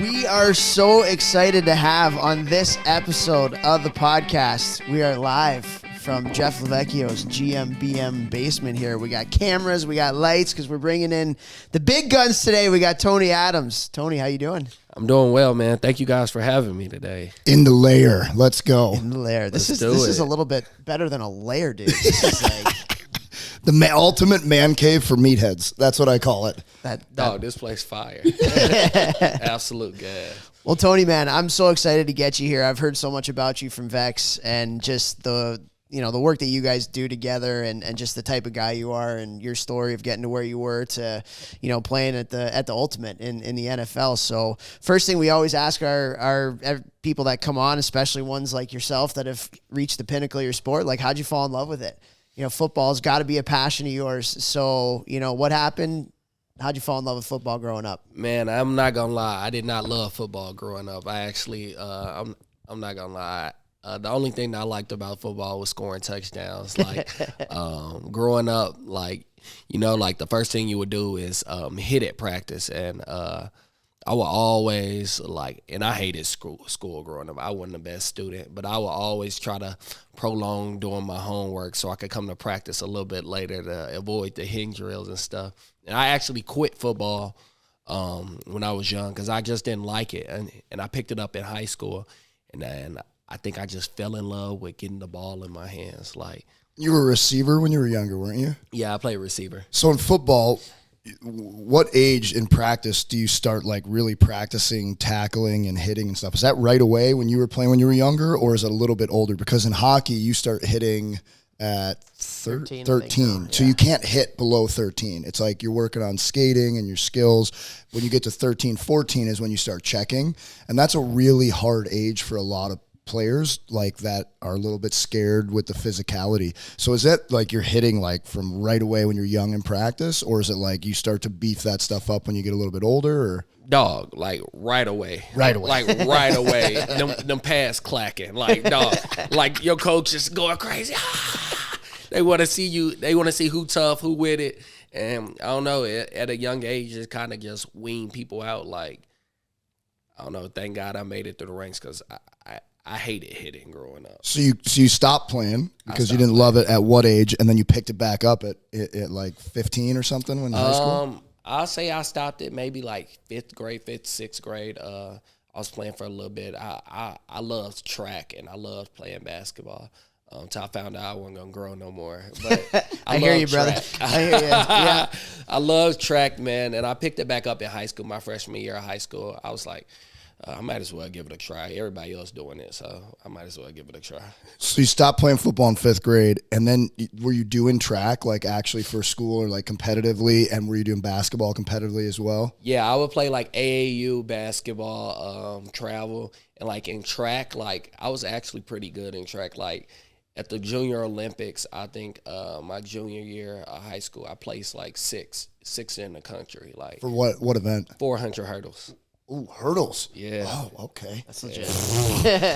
We are so excited to have on this episode of the podcast. We are live from Jeff Lavecchio's GMBM basement here. We got cameras, we got lights because we're bringing in the big guns today. We got Tony Adams. Tony, how you doing? I'm doing well, man. Thank you guys for having me today. In the lair. Let's go. In the lair. This is a little bit better than a lair, dude. This is like the ultimate man cave for meatheads. That's what I call it. This place fire. Absolute gas. Well, Tony, man, I'm so excited to get you here. I've heard so much about you from Vechs and just the work that you guys do together and just the type of guy you are and your story of getting to where you were to, playing at the ultimate in the NFL. So first thing we always ask our people that come on, especially ones like yourself that have reached the pinnacle of your sport, like, how'd you fall in love with it? Football's got to be a passion of yours. So, what happened? How'd you fall in love with football growing up? Man, I'm not going to lie. I did not love football growing up. I actually, I'm not going to lie. The only thing that I liked about football was scoring touchdowns. Like, growing up, like the first thing you would do is hit at practice. And I would always, and I hated school growing up. I wasn't the best student, but I would always try to prolong doing my homework so I could come to practice a little bit later to avoid the hitting drills and stuff. And I actually quit football when I was young because I just didn't like it. And I picked it up in high school, and I think I just fell in love with getting the ball in my hands. Like, you were a receiver when you were younger, weren't you? Yeah, I played receiver. So in football, what age in practice do you start really practicing tackling and hitting and stuff? Is that right away when you were playing when you were younger, or is it a little bit older? Because in hockey, you start hitting at 13. So you can't hit below 13. It's like you're working on skating and your skills. When you get to 13, 14 is when you start checking. And that's a really hard age for a lot of players that are a little bit scared with the physicality. So is that you're hitting from right away when you're young in practice, or is it you start to beef that stuff up when you get a little bit older? Or dog, right away. Right away. Right away. them pads clacking. Dog. Your coach is going crazy. They want to see you. They want to see who tough, who with it. And I don't know, at a young age, it kind of just wean people out. I don't know. Thank God I made it through the ranks because I hated hitting growing up. So you stopped playing because you didn't love it at what age, and then you picked it back up at 15 or something when high school? I'll say I stopped it maybe fifth grade, sixth grade. I was playing for a little bit. I loved track and I loved playing basketball. Until I found out I wasn't gonna grow no more. But I hear you, brother. I hear you. Yeah, I love track, man, and I picked it back up in high school. My freshman year of high school, I was like, I might as well give it a try. Everybody else doing it, so I might as well give it a try. So you stopped playing football in fifth grade, and then were you doing track actually for school or competitively, and were you doing basketball competitively as well? Yeah, I would play AAU basketball, travel, and in track, I was actually pretty good in track. At the Junior Olympics, I think my junior year of high school, I placed sixth in the country. For what event? 400 hurdles. Ooh, hurdles. Yeah. Oh, okay. That's legit.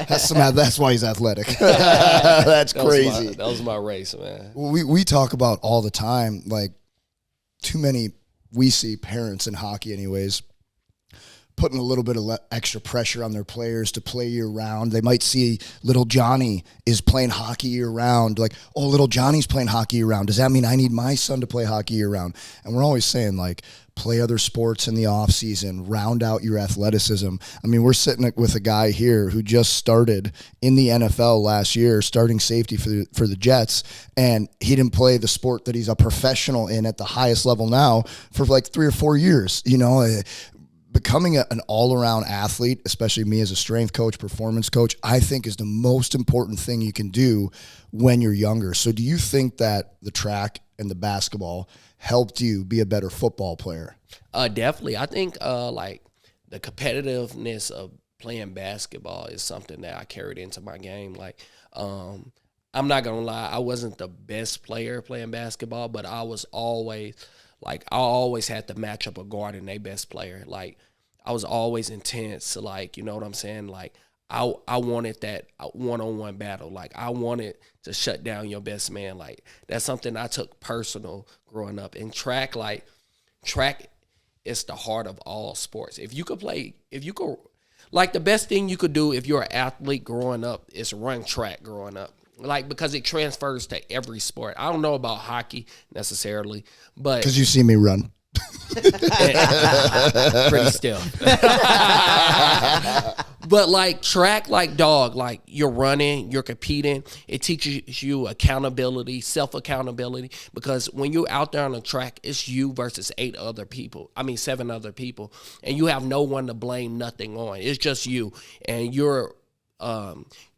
That's why he's athletic. That's crazy. That was my race, man. We talk about all the time, too many, we see parents in hockey anyways, putting a little bit of extra pressure on their players to play year-round. They might see little Johnny is playing hockey year-round. Little Johnny's playing hockey year-round. Does that mean I need my son to play hockey year-round? And we're always saying, play other sports in the off-season, round out your athleticism. I mean, we're sitting with a guy here who just started in the NFL last year, starting safety for the Jets, and he didn't play the sport that he's a professional in at the highest level now for 3 or 4 years, Becoming an all-around athlete, especially me as a strength coach, performance coach, I think is the most important thing you can do when you're younger. So do you think that the track and the basketball helped you be a better football player? Definitely. I think the competitiveness of playing basketball is something that I carried into my game. I'm not going to lie, I wasn't the best player playing basketball, but I was always I always had to match up a guard and their best player. I was always intense. You know what I'm saying? I wanted that one-on-one battle. I wanted to shut down your best man. That's something I took personal growing up. In track, track it's the heart of all sports. Like the best thing you could do if you're an athlete growing up is run track growing up. Like, because it transfers to every sport. I don't know about hockey necessarily, but because you see me run. Pretty still. But like track, like dog, like you're running, you're competing. It teaches you accountability, self-accountability, because when you're out there on the track, it's you versus 7 other people, and you have no one to blame nothing on. It's just you, and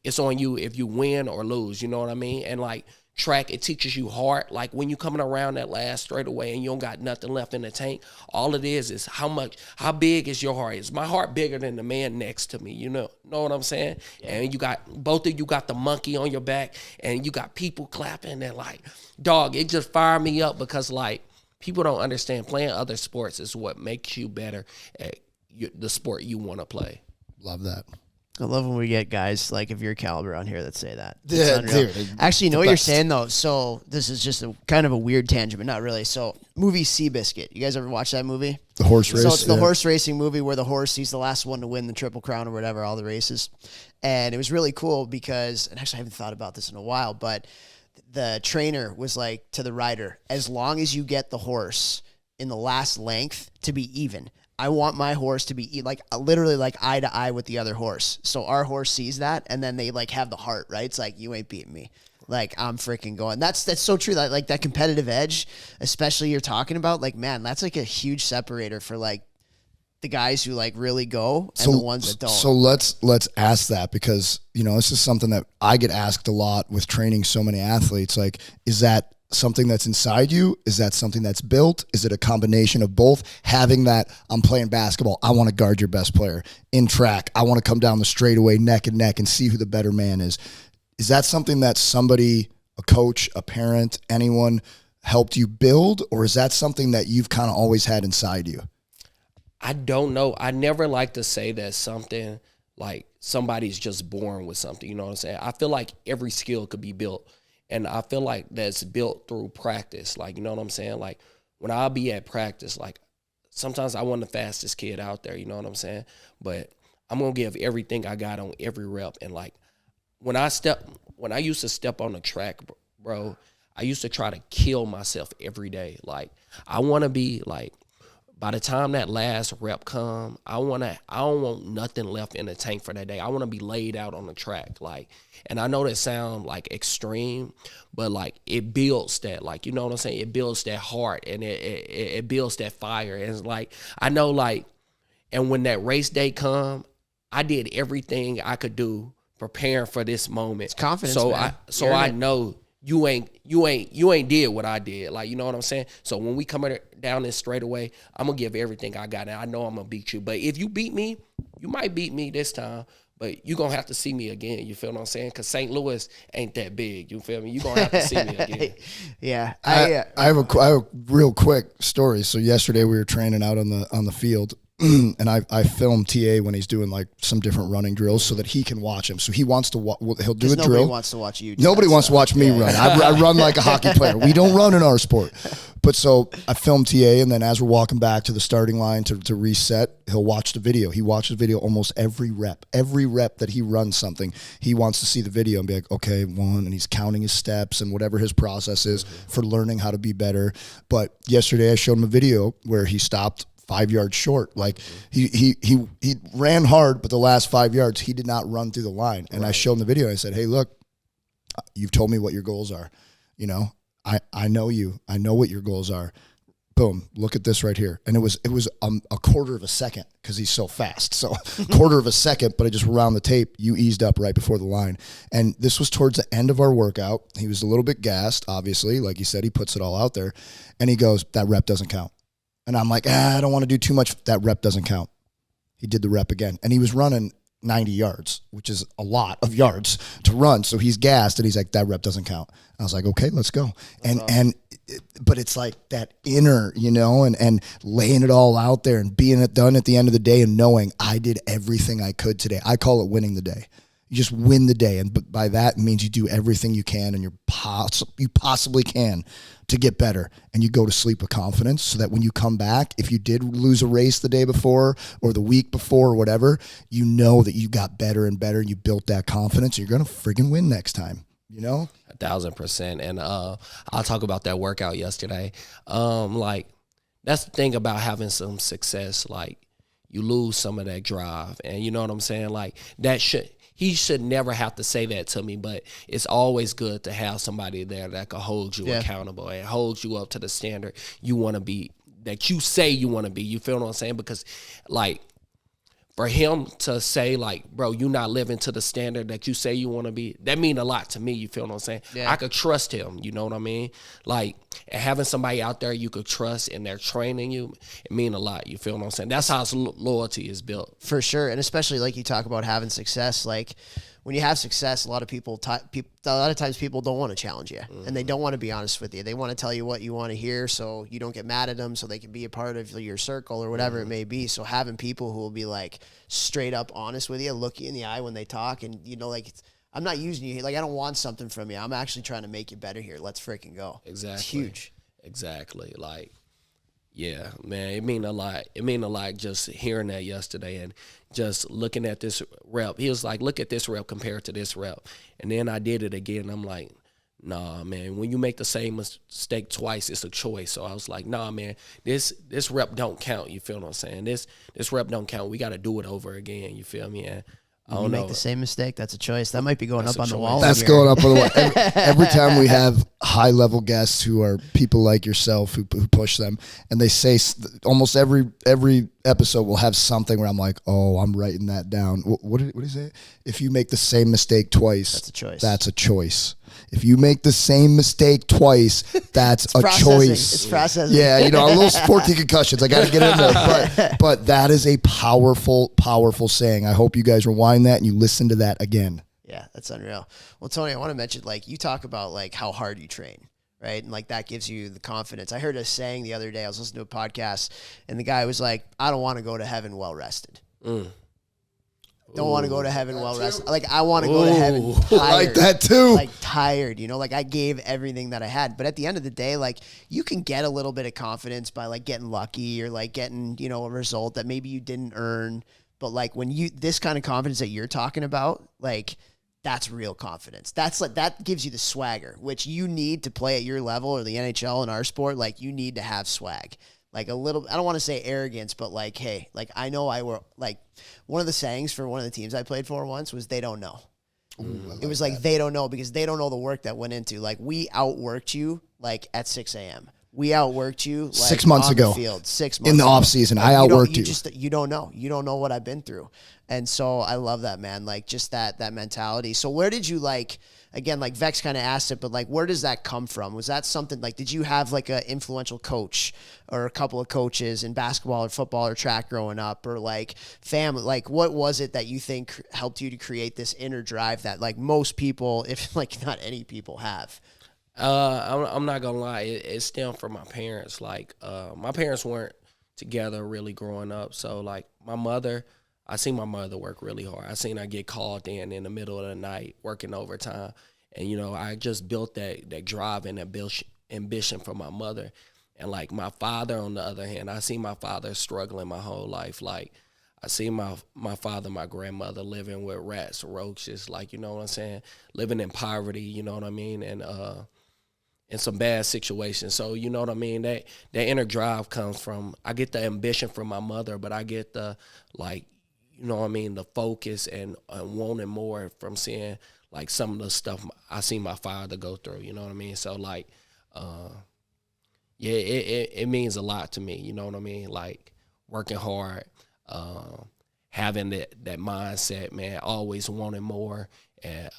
it's on you if you win or lose, you know what I mean? And like track, it teaches you heart. Like when you coming around that last straightaway and you don't got nothing left in the tank, all it is how big is your heart? Is my heart bigger than the man next to me? You know what I'm saying? Yeah. And you got the monkey on your back, and you got people clapping, and like, dog, it just fired me up, because like people don't understand playing other sports is what makes you better at the sport you want to play. Love that. I love when we get guys like of your caliber on here that say that. Yeah, dude. Actually, you know what you're saying, though? So this is just kind of a weird tangent, but not really. So movie Seabiscuit. You guys ever watch that movie? The horse race? So it's the horse racing movie where the horse, he's the last one to win the Triple Crown or whatever, all the races. And it was really cool because, and actually I haven't thought about this in a while, but the trainer was like to the rider, as long as you get the horse in the last length to be even, I want my horse to be like literally like eye to eye with the other horse. So our horse sees that, and then they like have the heart, right? It's like, you ain't beating me. Like, I'm freaking going. That's so true. That like that competitive edge, especially you're talking about, like, man, that's like a huge separator for like the guys who like really go and the ones that don't. So let's ask that, because, you know, this is something that I get asked a lot with training so many athletes. Like, is that something that's inside you? Is that something that's built? Is it a combination of both? Having that, I'm playing basketball, I want to guard your best player. In track, I want to come down the straightaway neck and neck and see who the better man is. Is that something that somebody, a coach, a parent, anyone helped you build? Or is that something that you've kind of always had inside you? I don't know. I never like to say that something like somebody's just born with something, you know what I'm saying? I feel like every skill could be built. And I feel like that's built through practice. Like, you know what I'm saying? Like, when I'll be at practice, like, sometimes I want the fastest kid out there, you know what I'm saying? But I'm going to give everything I got on every rep. And, like, when I used to step on the track, bro, I used to try to kill myself every day. Like, I want to be, like, by the time that last rep come, I don't want nothing left in the tank for that day. I want to be laid out on the track. Like, and I know that sound like extreme, but like it builds that, like, you know what I'm saying? It builds that heart, and it builds that fire. And it's like, I know, like, and when that race day come, I did everything I could do preparing for this moment. It's confidence, so man. I know you ain't did what I did. Like, you know what I'm saying? So when we come down this straightaway, I'm going to give everything I got. And I know I'm going to beat you. But if you beat me, you might beat me this time, but you're going to have to see me again. You feel what I'm saying? Because St. Louis ain't that big. You feel me? You're going to have to see me again. Yeah. I have a real quick story. So yesterday we were training out on the field. And I film TA when he's doing like some different running drills so that he can watch him. So he wants to he'll do a drill. Nobody wants to watch you. Nobody wants to watch me run. I run like a hockey player. We don't run in our sport. But so I film TA, and then as we're walking back to the starting line to reset, he'll watch the video. He watches video almost every rep. Every rep that he runs something, he wants to see the video and be like, okay, 1, and he's counting his steps and whatever his process is for learning how to be better. But yesterday I showed him a video where he stopped 5 yards short. Like he ran hard, but the last 5 yards he did not run through the line. And I showed him the video. And I said, hey, look, you've told me what your goals are. You know, I know you. I know what your goals are. Boom, look at this right here. And it was a quarter of a second because he's so fast. So quarter of a second, but I just ran the tape. You eased up right before the line. And this was towards the end of our workout. He was a little bit gassed, obviously. Like he said, he puts it all out there. And he goes, that rep doesn't count. And I'm like, I don't want to do too much. That rep doesn't count. He did the rep again. And he was running 90 yards, which is a lot of yards to run. So he's gassed, and he's like, that rep doesn't count. I was like, okay, let's go. But it's like that inner, you know, and laying it all out there and being it done at the end of the day and knowing I did everything I could today. I call it winning the day. You just win the day. And by that, it means you do everything you can and you possibly can to get better. And you go to sleep with confidence so that when you come back, if you did lose a race the day before or the week before or whatever, you know that you got better and better and you built that confidence. You're going to friggin' win next time, 1,000%. And I'll talk about that workout yesterday. Like, that's the thing about having some success. Like, you lose some of that drive. And you know what I'm saying? Like, he should never have to say that to me, but it's always good to have somebody there that can hold you accountable and hold you up to the standard you want to be, that you say you want to be. You feel what I'm saying? Because, like, for him to say, like, bro, you're not living to the standard that you say you want to be, that mean a lot to me. You feel what I'm saying? Yeah. I could trust him. You know what I mean? Like, and having somebody out there you could trust and they're training you, it mean a lot. You feel what I'm saying? That's how loyalty is built. For sure. And especially like you talk about having success, like when you have success, a lot of times people don't want to challenge you and they don't want to be honest with you. They want to tell you what you want to hear so you don't get mad at them, so they can be a part of your circle or whatever it may be. So having people who will be like straight up honest with you, look you in the eye when they talk, and like I'm not using you. Like, I don't want something from you. I'm actually trying to make you better here. Let's freaking go. Exactly. It's huge. Exactly. Like, yeah, man, it mean a lot. It mean a lot just hearing that yesterday and just looking at this rep. He was like, look at this rep compared to this rep. And then I did it again. I'm like, nah, man, when you make the same mistake twice, it's a choice. So I was like, nah, man, this rep don't count. You feel what I'm saying? This rep don't count. We got to do it over again. You feel me? And I don't know. Make the same mistake. That's a choice. That might be going up on the wall. That's going up on the wall. Every time we have high-level guests who are people like yourself who push them, and they say almost every episode will have something where I'm like, oh, I'm writing that down. What did he say? If you make the same mistake twice, that's a choice. That's a choice. If you make the same mistake twice, that's a choice. It's processing. Yeah, a little sporty concussions. I got to get in there. But that is a powerful, powerful saying. I hope you guys rewind that and you listen to that again. Yeah, that's unreal. Well, Tony, I want to mention, like, you talk about, like, how hard you train, right? And, like, that gives you the confidence. I heard a saying the other day. I was listening to a podcast, and the guy was like, I don't want to go to heaven well-rested. Don't want to go to heaven well-rested. Like, I want to go to heaven tired. Like that, too. Like, tired, like, I gave everything that I had. But at the end of the day, like, you can get a little bit of confidence by, like, getting lucky or, like, getting, a result that maybe you didn't earn. But, like, when this kind of confidence that you're talking about, like, that's real confidence. That's like, that gives you the swagger, which you need to play at your level or the NHL in our sport. Like, you need to have swag. Like, a little, I don't want to say arrogance, but like, hey, like, I know one of the sayings for one of the teams I played for once was, they don't know. It was like, they don't know, because they don't know the work that went into, like, we outworked you like at 6 a.m. We outworked you like 6 months ago. The field, 6 months in the ago. off season. I outworked you. You don't know. You don't know what I've been through. And so I love that, man. Like, just that mentality. So where did you, like, again, like Vechs kind of asked it, but like, where does that come from? Was that something like, did you have like an influential coach or a couple of coaches in basketball or football or track growing up, or like family? Like, what was it that you think helped you to create this inner drive that like most people, if like not any people, have? I'm not gonna lie, it stemmed from my parents. Like, my parents weren't together really growing up, so like I seen my mother work really hard. I seen her get called in the middle of the night working overtime, and I just built that drive and that ambition from my mother. And like my father, on the other hand, I seen my father struggling my whole life. Like, I see my father, my grandmother living with rats, roaches, like, you know what I'm saying, living in poverty, you know what I mean, and in some bad situations. So, you know what I mean, that inner drive comes from, I get the ambition from my mother, but I get the, like, you know what I mean, the focus and wanting more from seeing like some of the stuff I see my father go through, you know what I mean? So like, yeah, it means a lot to me, you know what I mean? Like, working hard, having that mindset, man, always wanting more. And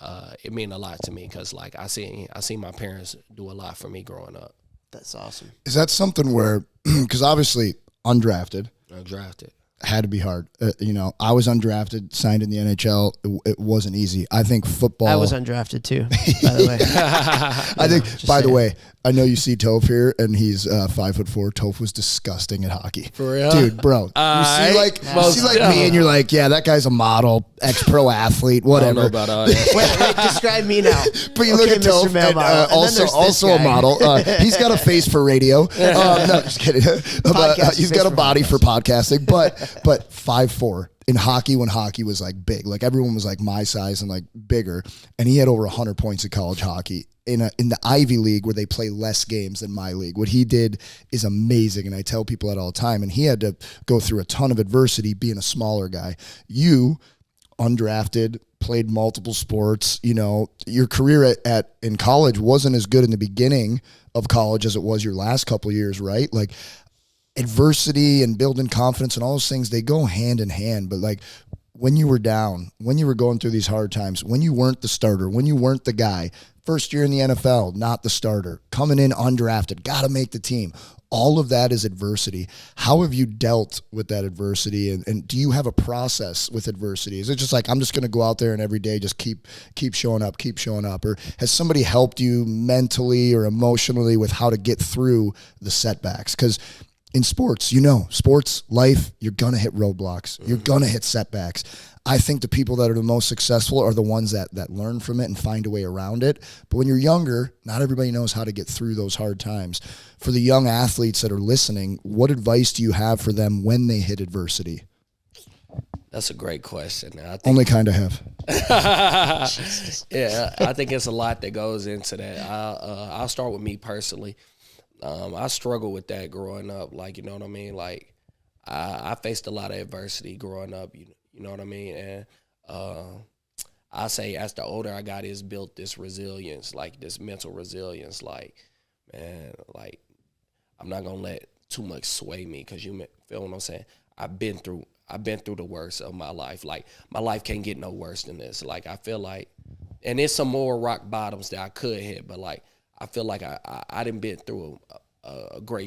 it mean a lot to me, because like I see my parents do a lot for me growing up. That's awesome. Is that something where, because obviously undrafted, had to be hard. I was undrafted, signed in the NHL. It wasn't easy. I think football. I was undrafted too, by the way. I think, by the way, I know you see Toph here, and he's 5'4". Toph was disgusting at hockey. For real? Dude, bro. You see like me, and you're like, yeah, that guy's a model, ex-pro athlete, whatever. I don't know about all that. Wait, describe me now. But you look at Mr. Toph, Male and, Model. And also a model. He's got a face for radio. No, just kidding. He's got a body for podcasting, but 5'4". In hockey, when hockey was like big, like everyone was like my size and like bigger, and he had over 100 points in college hockey in the Ivy League where they play less games than my league. What he did is amazing, and I tell people that all the time. And he had to go through a ton of adversity being a smaller guy. You, undrafted, played multiple sports. Your career in college wasn't as good in the beginning of college as it was your last couple of years, right? Like, adversity and building confidence and all those things, they go hand in hand. But like when you were down, when you were going through these hard times, when you weren't the starter, when you weren't the guy, first year in the NFL, not the starter, coming in undrafted, got to make the team. All of that is adversity. How have you dealt with that adversity? And do you have a process with adversity? Is it just like, I'm just going to go out there and every day just keep showing up? Or has somebody helped you mentally or emotionally with how to get through the setbacks? Because in sports, sports, life, you're going to hit roadblocks. You're going to hit setbacks. I think the people that are the most successful are the ones that learn from it and find a way around it. But when you're younger, not everybody knows how to get through those hard times. For the young athletes that are listening, what advice do you have for them when they hit adversity? That's a great question. Only kind of have. Yeah, I think it's a lot that goes into that. I'll start with me personally. I struggled with that growing up. Like, you know what I mean? Like, I faced a lot of adversity growing up. You know what I mean? And I say as the older I got, it's built this resilience, like this mental resilience. Like, man, like I'm not gonna let too much sway me, because you feel what I'm saying. I've been through the worst of my life. Like, my life can't get no worse than this. Like, I feel like, and there's some more rock bottoms that I could hit, but like, I feel like I done been through a fair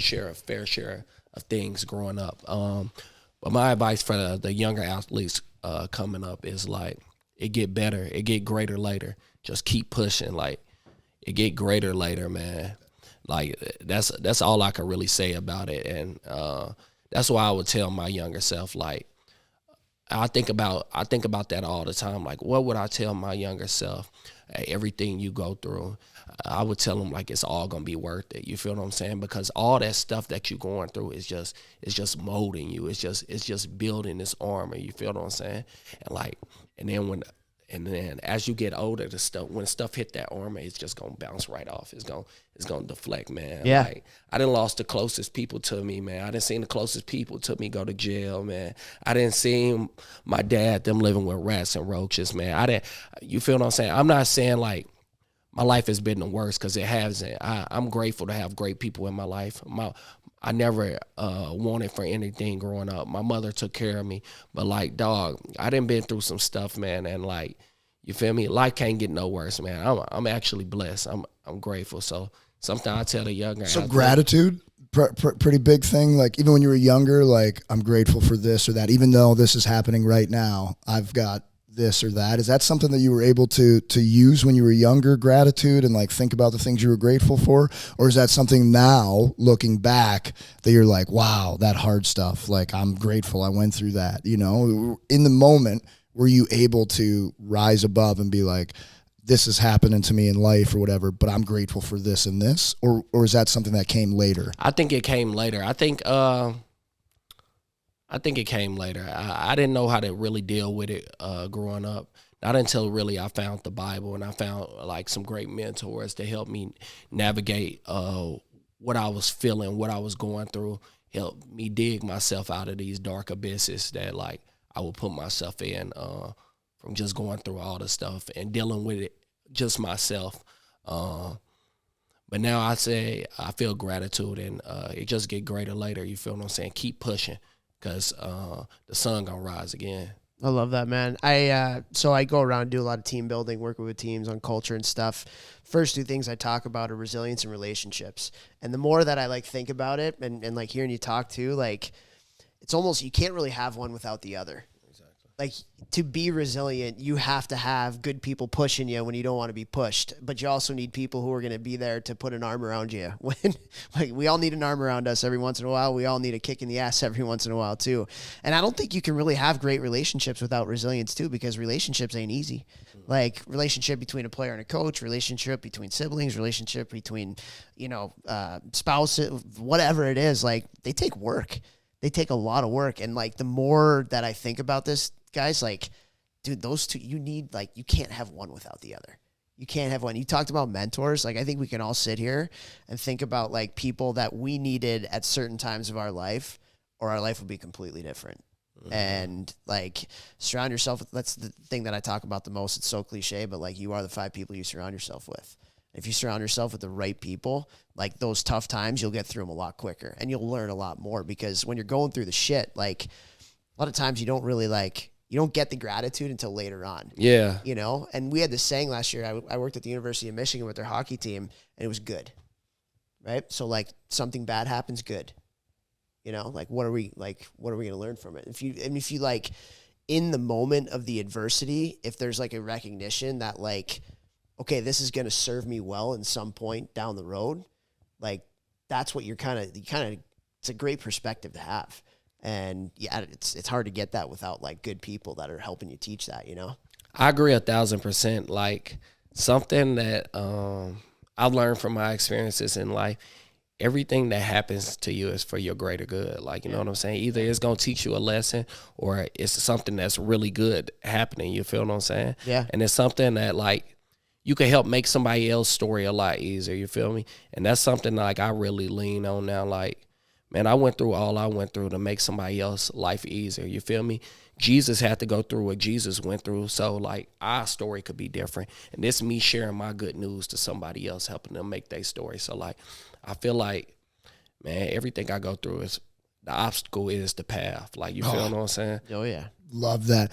share of things growing up. But my advice for the younger athletes coming up is like, it get better, it get greater later. Just keep pushing. Like, it get greater later, man. Like, that's all I can really say about it. And that's why I would tell my younger self, like, I think about that all the time. Like, what would I tell my younger self? Hey, everything you go through, I would tell them, like, it's all gonna be worth it. You feel what I'm saying? Because all that stuff that you're going through is just molding you. It's just building this armor. You feel what I'm saying? And then as you get older, when stuff hit that armor, it's just gonna bounce right off. It's gonna deflect, man. Yeah. Like, I done lost the closest people to me, man. I done seen the closest people to me go to jail, man. I didn't see my dad, them living with rats and roaches, man. You feel what I'm saying? I'm not saying like my life has been the worst, because it hasn't. I'm grateful to have great people in my life. I never wanted for anything growing up. My mother took care of me. But, like, dog, I done been through some stuff, man. And, like, you feel me? Life can't get no worse, man. I'm actually blessed. I'm grateful. So something I tell the younger. So gratitude, pretty big thing. Like, even when you were younger, like, I'm grateful for this or that. Even though this is happening right now, I've got this or that. Is that something that you were able to use when you were younger, gratitude, and like think about the things you were grateful for? Or is that something now, looking back, that you're like, wow, that hard stuff, like, I'm grateful I went through that? In the moment, were you able to rise above and be like, this is happening to me in life or whatever, but I'm grateful for this and this? Or is that something that came later? I think it came later. I think it came later. I didn't know how to really deal with it growing up. Not until really I found the Bible, and I found like some great mentors to help me navigate what I was feeling, what I was going through, help me dig myself out of these dark abysses that like I would put myself in from just going through all the stuff and dealing with it just myself. But now I say I feel gratitude, and it just get greater later. You feel what I'm saying? Keep pushing. Because the sun gonna rise again. I love that, man. So I go around and do a lot of team building, working with teams on culture and stuff. First two things I talk about are resilience and relationships. And the more that I like think about it and like hearing you talk too, like it's almost, you can't really have one without the other. Like, to be resilient, you have to have good people pushing you when you don't want to be pushed, but you also need people who are going to be there to put an arm around you. When, like, we all need an arm around us every once in a while. We all need a kick in the ass every once in a while too. And I don't think you can really have great relationships without resilience too, because relationships ain't easy. Like, relationship between a player and a coach, relationship between siblings, relationship between, spouses, whatever it is, like, they take work. They take a lot of work. And like, the more that I think about this, guys, like, dude, those two, you need, like, you can't have one without the other. You can't have one. You talked about mentors. Like, I think we can all sit here and think about, like, people that we needed at certain times of our life, or our life would be completely different. Mm-hmm. And, like, surround yourself with, that's the thing that I talk about the most. It's so cliche, but, like, you are the 5 people you surround yourself with. If you surround yourself with the right people, like, those tough times, you'll get through them a lot quicker, and you'll learn a lot more, because when you're going through the shit, like, a lot of times you don't really, like, you don't get the gratitude until later on. Yeah. And we had this saying last year. I worked at the University of Michigan with their hockey team, and it was good. Right? So, like, something bad happens, good. Like, what are we going to learn from it? If you like, in the moment of the adversity, if there's, like, a recognition that, like, okay, this is going to serve me well in some point down the road, like, that's what you kind of, it's a great perspective to have. And yeah, it's hard to get that without, like, good people that are helping you teach that, I agree 1,000%. Like, something that I've learned from my experiences in life, everything that happens to you is for your greater good. Like, you know what I'm saying? Either it's going to teach you a lesson, or it's something that's really good happening. You feel what I'm saying? Yeah. And it's something that, like, you can help make somebody else's story a lot easier. You feel me? And that's something, like, I really lean on now. Like, man, I went through all I went through to make somebody else's life easier. You feel me? Jesus had to go through what Jesus went through, so, like, our story could be different. And this is me sharing my good news to somebody else, helping them make their story. So, like, I feel like, man, everything I go through is, the obstacle is the path. Like, you feel what I'm saying? Oh, yeah. Love that.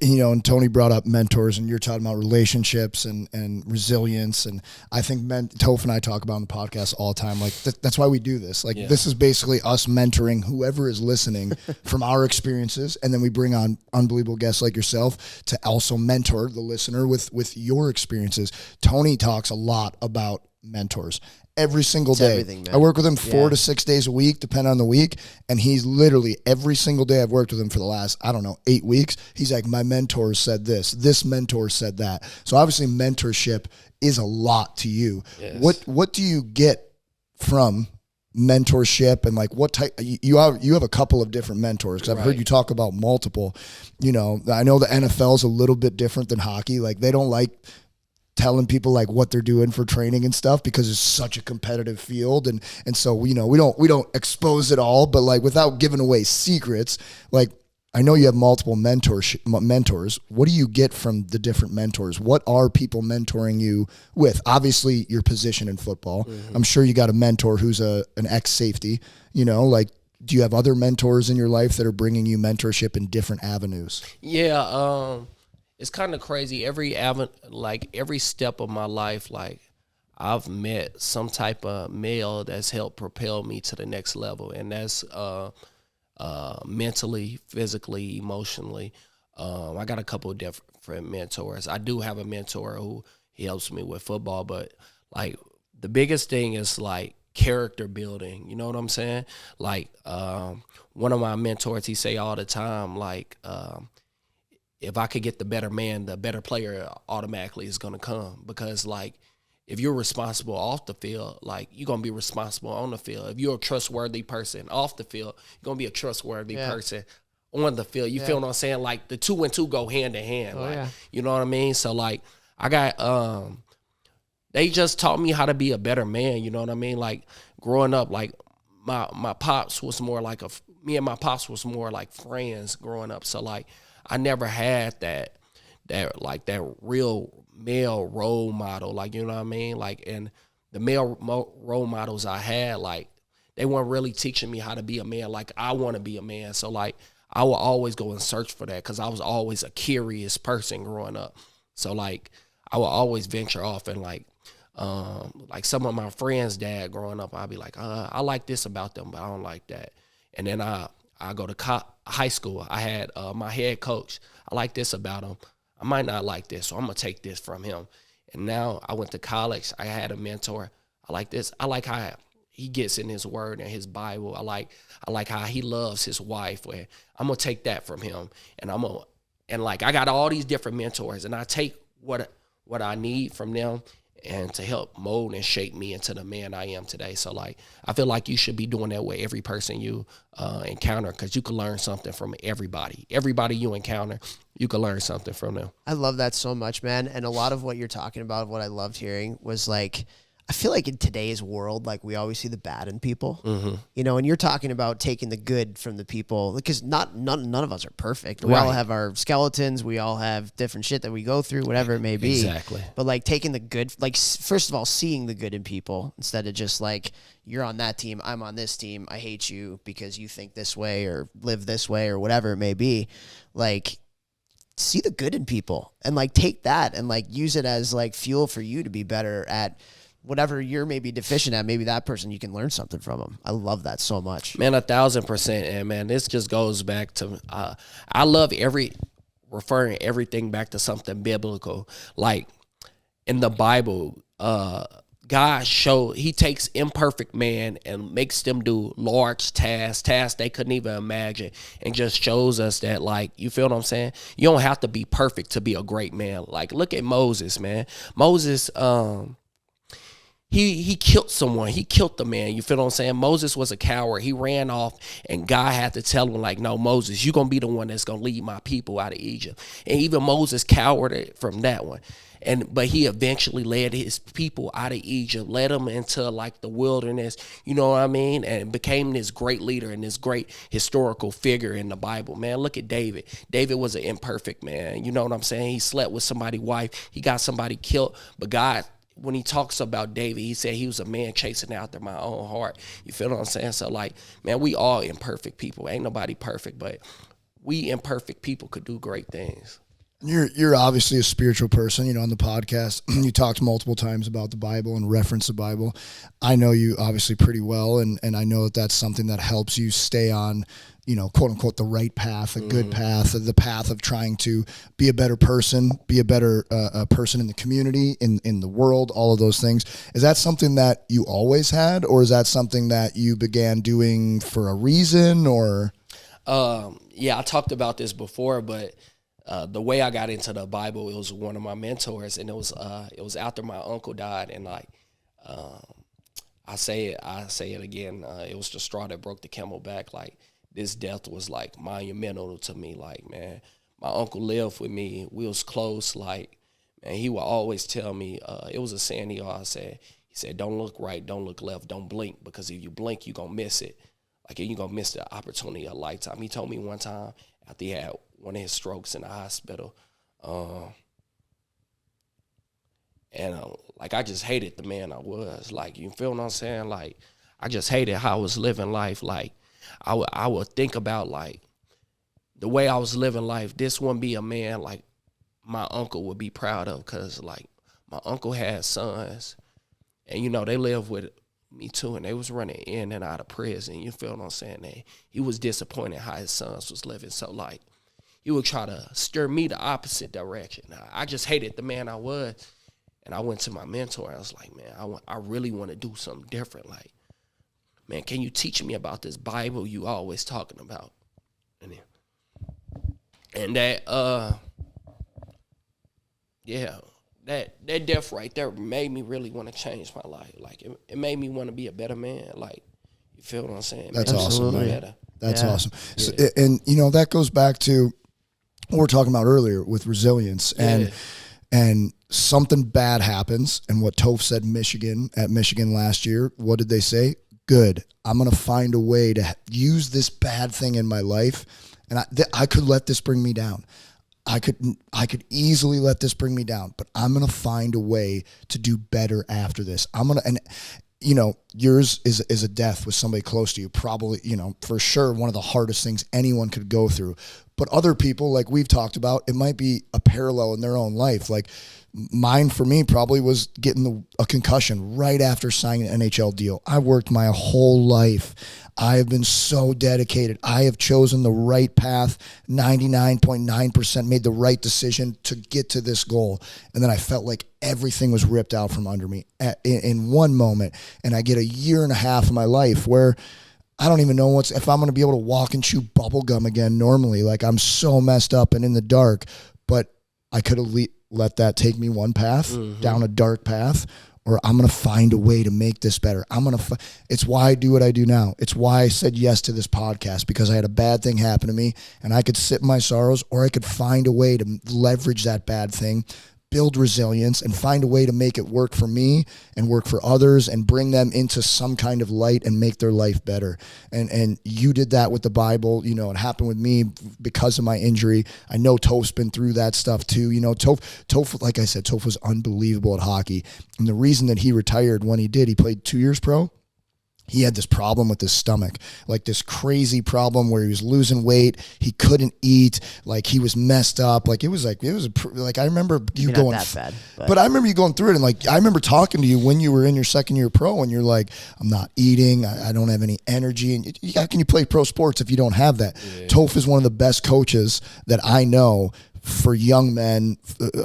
And Tony brought up mentors, and you're talking about relationships and resilience. And I think Topher and I talk about on the podcast all the time. Like, that's why we do this. Like, This is basically us mentoring whoever is listening from our experiences. And then we bring on unbelievable guests like yourself to also mentor the listener with your experiences. Tony talks a lot about mentors. Every single day. I work with him 4 to 6 days a week, depending on the week. And he's literally, every single day I've worked with him for the last, 8 weeks, he's like, my mentor said this mentor said that. So obviously mentorship is a lot to you. Yes. What do you get from mentorship, and, like, what type, you have a couple of different mentors, because I've heard you talk about multiple. I know the NFL is a little bit different than hockey. Like, they don't like telling people, like, what they're doing for training and stuff, because it's such a competitive field. And so, we don't expose it all, but, like, without giving away secrets, like, I know you have multiple mentors. What do you get from the different mentors? What are people mentoring you with? Obviously your position in football. Mm-hmm. I'm sure you got a mentor who's an ex-safety, like, do you have other mentors in your life that are bringing you mentorship in different avenues? Yeah. It's kind of crazy. Every step of my life, like, I've met some type of male that's helped propel me to the next level, and that's mentally, physically, emotionally. I got a couple of different mentors. I do have a mentor who he helps me with football, but, like, the biggest thing is, like, character building. You know what I'm saying? Like, one of my mentors, he say all the time, like, if I could get the better man, the better player automatically is going to come. Because, like, if you're responsible off the field, like, you're going to be responsible on the field. If you're a trustworthy person off the field, you're going to be a trustworthy person on the field. You feel what I'm saying? Like, the 2 and 2 go hand in hand. You know what I mean? So, like, I got, they just taught me how to be a better man. You know what I mean? Like, growing up, like, my pops was more like me and my pops was more like friends growing up. So, like, I never had that real male role model, like, you know what I mean? Like, and the male role models I had, like, they weren't really teaching me how to be a man like I want to be a man. So, like, I will always go and search for that, because I was always a curious person growing up. So, like, I will always venture off, and, like some of my friends' dad growing up, I'd be like, I like this about them, but I don't like that. And then I I go to high school. I had my head coach. I like this about him. I might not like this, so I'm going to take this from him. And now I went to college. I had a mentor. I like this. I like how he gets in his word and his Bible. I like how he loves his wife. Where I'm going to take that from him. And I got all these different mentors, and I take what I need from them and to help mold and shape me into the man I am today. So, like, I feel like you should be doing that with every person you encounter, because you can learn something from everybody. Everybody you encounter, you can learn something from them. I love that so much, man. And a lot of what you're talking about, what I loved hearing was like, I feel like in today's world, like we always see the bad in people, you know, and you're talking about taking the good from the people, because none of us are perfect. We all have our skeletons. We all have different shit that we go through, whatever it may be. Exactly. But like taking the good, like first of all, seeing the good in people instead of just like, you're on that team, I'm on this team, I hate you because you think this way or live this way or whatever it may be. Like, see the good in people and like take that and like use it as like fuel for you to be better at whatever you're maybe deficient at. Maybe that person, you can learn something from them. I love that so much. Man, 1,000%. And man, this just goes back to, I love referring everything back to something biblical. Like in the Bible, God he takes imperfect man and makes them do large tasks they couldn't even imagine, and just shows us that, like, you feel what I'm saying? You don't have to be perfect to be a great man. Like, look at Moses, man. Moses, He killed someone. He killed the man. You feel what I'm saying? Moses was a coward. He ran off, and God had to tell him, like, no, Moses, you're going to be the one that's going to lead my people out of Egypt. And even Moses cowered from that one. But he eventually led his people out of Egypt, led them into like the wilderness, you know what I mean? And became this great leader and this great historical figure in the Bible. Man, look at David. David was an imperfect man. You know what I'm saying? He slept with somebody's wife. He got somebody killed. But God, when he talks about David, he said he was a man chasing after my own heart. You feel what I'm saying? So, like, man, we all imperfect people. Ain't nobody perfect, but we imperfect people could do great things. You're obviously a spiritual person, you know, on the podcast. You talked multiple times about the Bible and reference the Bible. I know you obviously pretty well, and I know that that's something that helps you stay on, you know, quote unquote, the right path, a good path, the path of trying to be a better person, be a better person in the community, in the world, all of those things. Is that something that you always had, or is that something that you began doing for a reason, or? Yeah, I talked about this before, but the way I got into the Bible, it was one of my mentors, and it was after my uncle died, and like, I say it again, it was the straw that broke the camel back. Like, this death was like monumental to me. Like, man, my uncle lived with me. We was close. Like, man, he would always tell me, it was a saying he always said. He said, don't look right, don't look left, don't blink, because if you blink, you're going to miss it. Like, you're going to miss the opportunity of a lifetime. He told me one time after he had one of his strokes in the hospital, like, I just hated the man I was. Like, you feel what I'm saying? Like, I just hated how I was living life. Like, I would think about, like, the way I was living life, this wouldn't be a man like my uncle would be proud of, because, like, my uncle had sons, and, you know, they lived with me too, and they was running in and out of prison. You feel what I'm saying? He was disappointed how his sons was living. So, like, he would try to steer me the opposite direction. I just hated the man I was, and I went to my mentor, and I was like, man, I really want to do something different. Like, man, can you teach me about this Bible you always talking about? And that, yeah, that death right there made me really want to change my life. Like, it made me want to be a better man. Like, you feel what I'm saying? That's awesome, man. That's awesome. Yeah. So, and, you know, that goes back to what we were talking about earlier with resilience. And something bad happens. And what Toph said at Michigan last year, what did they say? Good. I'm going to find a way to use this bad thing in my life. And I could let this bring me down. I could easily let this bring me down, but I'm going to find a way to do better after this. And you know, yours is a death with somebody close to you, probably, you know, for sure one of the hardest things anyone could go through. But other people, like we've talked about, it might be a parallel in their own life. Like mine, for me, probably was getting a concussion right after signing an NHL deal. I worked my whole life. I have been so dedicated. I have chosen the right path, 99.9%, made the right decision to get to this goal. And then I felt like everything was ripped out from under me in one moment. And I get a year and a half of my life where I don't even know if I'm going to be able to walk and chew bubble gum again normally. Like, I'm so messed up and in the dark. But I could have let that take me one path, down a dark path, or I'm going to find a way to make this better. It's why I do what I do now. It's why I said yes to this podcast, because I had a bad thing happen to me and I could sit in my sorrows, or I could find a way to leverage that bad thing, build resilience, and find a way to make it work for me and work for others and bring them into some kind of light and make their life better. And you did that with the Bible. You know, it happened with me because of my injury. I know Toph's been through that stuff too. You know, Toph, like I said, Toph was unbelievable at hockey. And the reason that he retired when he did, he played 2 years pro. He had this problem with his stomach, like this crazy problem where he was losing weight. He couldn't eat. Like, he was messed up. Like, I remember you going, not that bad, but I remember you going through it. And like, I remember talking to you when you were in your second year pro and you're like, I'm not eating. I don't have any energy. And how can you play pro sports if you don't have that? Yeah. Toph is one of the best coaches that I know for young men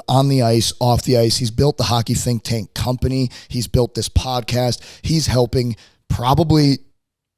on the ice, off the ice. He's built the Hockey Think Tank company. He's built this podcast. He's helping probably,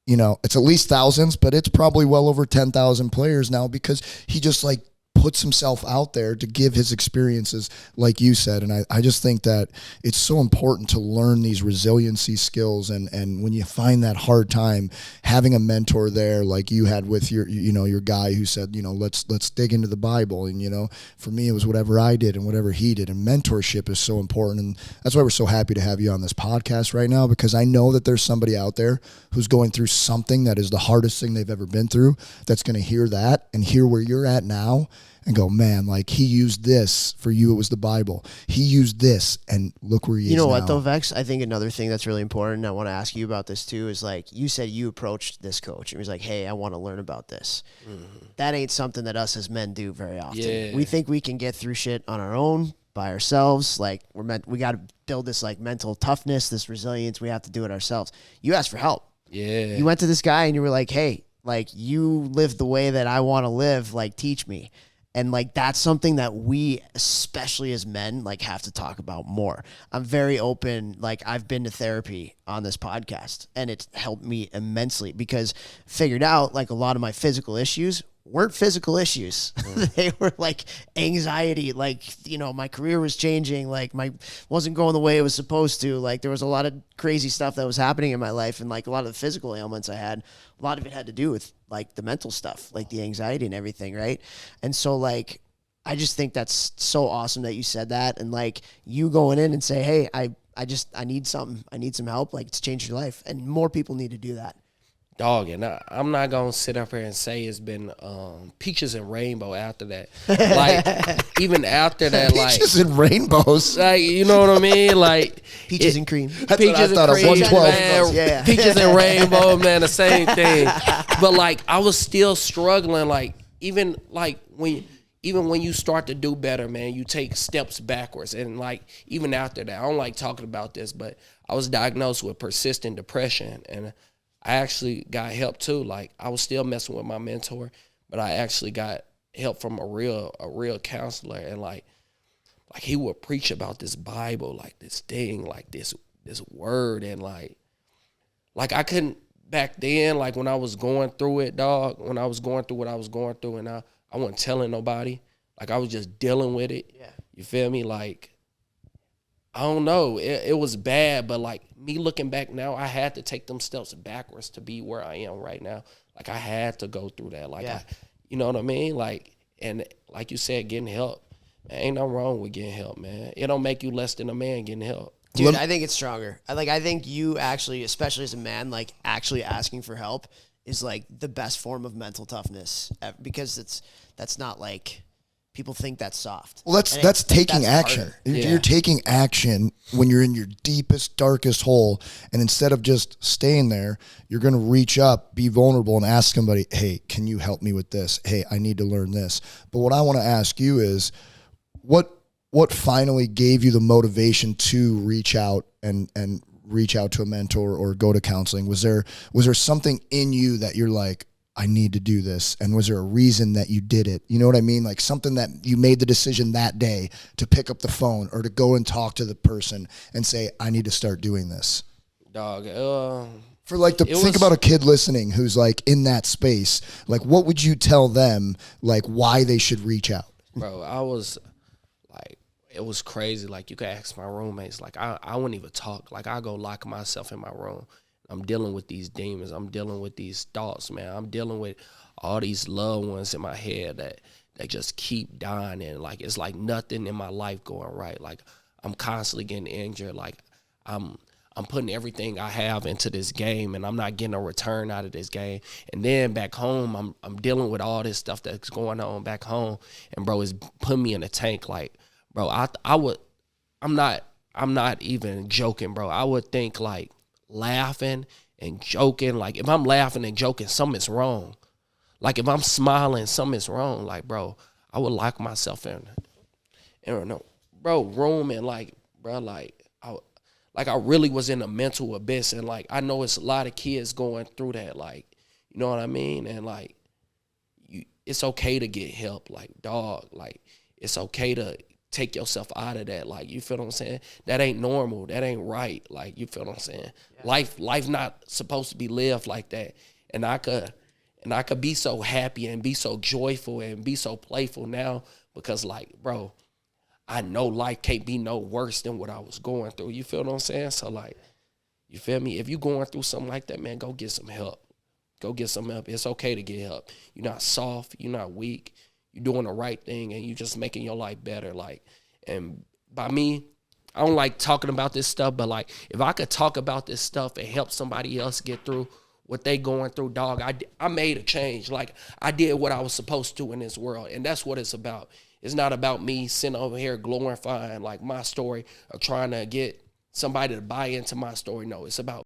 you know, it's at least thousands, but it's probably well over 10,000 players now, because he just like puts himself out there to give his experiences, like you said. And I just think that it's so important to learn these resiliency skills. And when you find that hard time, having a mentor there, like you had with your guy who said, let's dig into the Bible. And, for me, it was whatever I did and whatever he did. And mentorship is so important. And that's why we're so happy to have you on this podcast right now, because I know that there's somebody out there who's going through something that is the hardest thing they've ever been through, that's going to hear that and hear where you're at now and go, man, like, he used this. For you, it was the Bible. He used this, and look where he is now. You know what, though, Vechs? I think another thing that's really important, and I want to ask you about this too, is like, you said you approached this coach and he was like, hey, I want to learn about this. Mm-hmm. That ain't something that us as men do very often. Yeah. We think we can get through shit on our own, by ourselves. Like, we got to build this like mental toughness, this resilience. We have to do it ourselves. You asked for help. Yeah. You went to this guy and you were like, hey, like, you live the way that I want to live. Like, teach me. And like, that's something that we, especially as men, like, have to talk about more. I'm very open. Like, I've been to therapy on this podcast and it's helped me immensely, because figured out like a lot of my physical issues weren't physical issues. They were like anxiety. Like, my career was changing. Like, wasn't going the way it was supposed to. Like, there was a lot of crazy stuff that was happening in my life. And like, a lot of the physical ailments I had, a lot of it had to do with like the mental stuff, like the anxiety and everything. Right. And so like, I just think that's so awesome that you said that. And like, you going in and say, hey, I need something. I need some help. Like, it's changed your life. And more people need to do that. Dog, and I'm not going to sit up here and say it's been peaches and rainbow after that. Like, even after that, like... Peaches and rainbows? Like, you know what I mean? Like... Peaches and cream. Peaches and cream, 112. Man, peaches and rainbow, man, the same thing. But, like, I was still struggling, like, even when you start to do better, man, you take steps backwards. And, like, even after that, I don't like talking about this, but I was diagnosed with persistent depression, and I actually got help too. Like, I was still messing with my mentor, but I actually got help from a real counselor. And like he would preach about this Bible, like this thing, like this word. And like I couldn't back then, like when I was going through it, dog, when I was going through what I was going through, and I wasn't telling nobody. Like, I was just dealing with it. Yeah. You feel me? Like, I don't know. It was bad, but like, me looking back now, I had to take them steps backwards to be where I am right now. Like, I had to go through that. Like, yeah. You know what I mean? Like, and like you said, getting help. Man, ain't nothing wrong with getting help, man. It don't make you less than a man getting help. Dude, I think it's stronger. I think you actually, especially as a man, like, actually asking for help is like the best form of mental toughness, because that's not like, people think that's soft. Well, that's taking that's action. harder. You're taking action when you're in your deepest, darkest hole, and instead of just staying there, you're going to reach up, be vulnerable, and ask somebody, hey, can you help me with this? Hey, I need to learn this. But what I want to ask you is, what finally gave you the motivation to reach out and reach out to a mentor or go to counseling? Was there something in you that you're like, I need to do this? And was there a reason that you did it? You know what I mean? Like something that you made the decision that day to pick up the phone or to go and talk to the person and say, I need to start doing this. Dog, For like think about a kid listening who's like in that space. Like, what would you tell them, like why they should reach out? Bro, I was like, it was crazy. Like, you could ask my roommates. Like, I wouldn't even talk. Like, I go lock myself in my room. I'm dealing with these demons. I'm dealing with these thoughts, man. I'm dealing with all these loved ones in my head that just keep dying. And, like, it's like nothing in my life going right. Like, I'm constantly getting injured. Like, I'm putting everything I have into this game, and I'm not getting a return out of this game. And then back home, I'm dealing with all this stuff that's going on back home. And, bro, it's putting me in a tank. Like, bro, I'm not even joking, bro. I would think, like, laughing and joking, like if I'm laughing and joking, something's wrong. Like if I'm smiling, something's wrong. Like, bro, I would lock myself in room and like, bro, I really was in a mental abyss. And like, I know it's a lot of kids going through that, like, you know what I mean? And like, it's okay to get help. Like, dog, like it's okay to take yourself out of that. Like, you feel what I'm saying? That ain't normal. That ain't right. Like, you feel what I'm saying? Yeah. Life not supposed to be lived like that. And I could be so happy and be so joyful and be so playful now because, like, bro, I know life can't be no worse than what I was going through. You feel what I'm saying? So, like, you feel me? If you going through something like that, man, go get some help. Go get some help. It's okay to get help. You're not soft. You're not weak. You're doing the right thing, and you're just making your life better. Like, and by me, I don't like talking about this stuff, but like, if I could talk about this stuff and help somebody else get through what they going through, dog, I made a change. Like, I did what I was supposed to in this world, and that's what it's about. It's not about me sitting over here glorifying like my story or trying to get somebody to buy into my story. No, it's about